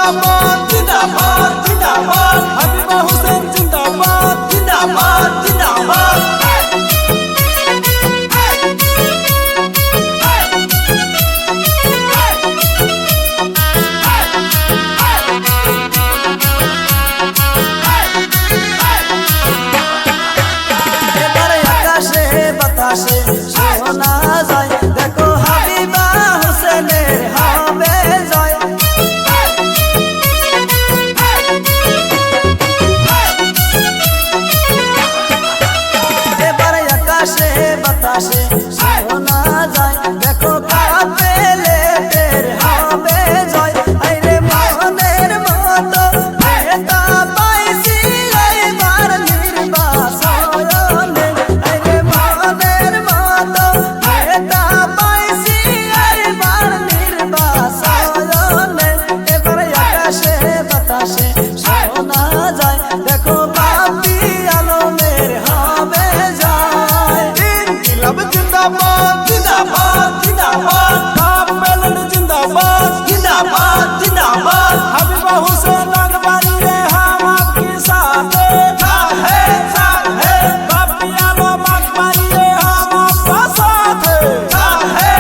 जिंदाबाद जिंदाबाद जिंदाबाद हबीबा हुसैन जिंदाबाद जिंदाबाद जिंदाबाद বাতাসে শোনা যায় দেখো হাবিবা হোসেনের হবে জয় এবারে আকাশে বাতাসে শোনা যায় দেখো কাঁপে লেটের হবে জয় আইরে মনের মতো নেতা পাইছি এইবার নির্বাচনে আইরে মনের মতো নেতা পাইছি এইবার নির্বাচনে এবারে আকাশে বাতাসে শোনা যায় দেখো বাপি আলমের হবে জয় ইনকিলাব जिंदाबाद जिंदाबाद जिंदाबाद कापेलन जिंदाबाद जिंदाबाद जिंदाबाद हबीबा हुसैन रंगबारी रे हम आपके साथ है बापी आलम अकबरी रे हम आपका साथ है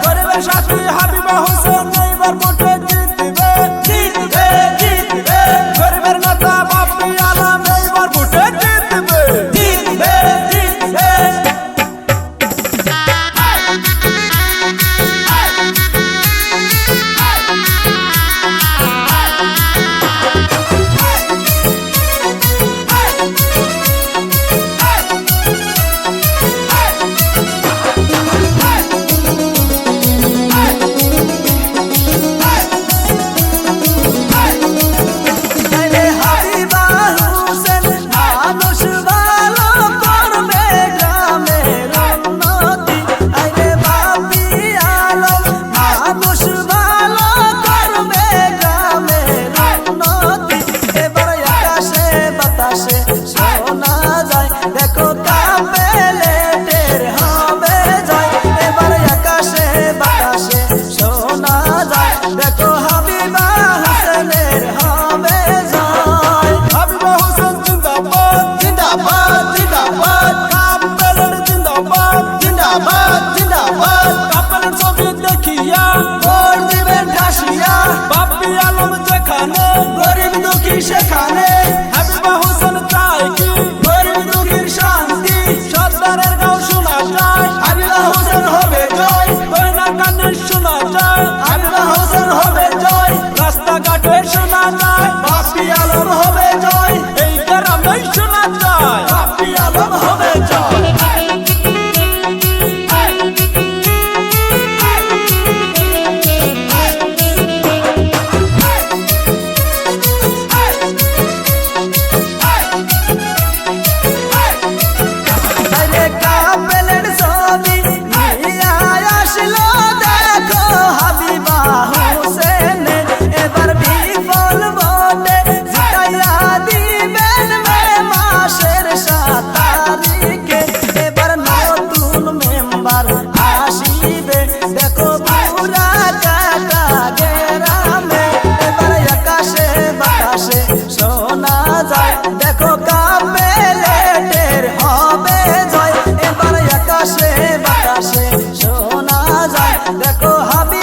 गरीबेर साथी हबीबा हुसैन एবার ভোটে জিতবে জিতবে জিতবে গরিবের নেতা বাপি আলম এবার ভোটে জিতবে জিতবে জিতবে আইরে হাবিবা হোসেন মানুষ ভালো করবে গ্রামের উন্নতি আইরে বাপি আলম মানুষ ভালো করবে গ্রামের উন্নতি এবার আকাশে বাতাসে শোনা যায় দেখো কাঁপে লেটের হবে জয় এবার আকাশে বাতাসে শোনা যায় দেখো হাবিবা হোসেনের হবে জয় हबीबा हुसैन जिंदाबाद जिंदाबाद जिंदाबाद कापेलन जिंदाबाद जिंदाबाद जिंदाबाद कापेलन ছবি দেখিয়া ভোট দিবেন ঠাসিয়া বাপি আলম যেখানে গরিব দুঃখী সেখানে हबीबा हुसैन চায় কি গরিব দুঃখীর শান্তি সর্দারের গাও শোনা যায় হাবিবা হোসেন হবে জয় কইনা কানে শোনা যায় হাবিবা হোসেন হবে জয় রাস্তাঘাটে শোনা যায় বাপি আলম হবে জয় এই গ্রামে শোনা যায় বাপি আলম হবে জয় আরে কাপেলের ছবি নিয়ে আসলো দেখো হাবিবা হোসেন এবার বিফল ভোটে জিতাইয়া দিবেন মে মাসের 7 তারিখে এবার নতুন মেম্বার আসিবে দেখো পুরা কাটা গ্রামে এবার আকাশে বাতাসে শোনা যায় দেখো কাঁপে লেটের হবে জয় এবার আকাশে বাতাসে শোনা যায় দেখো হাবি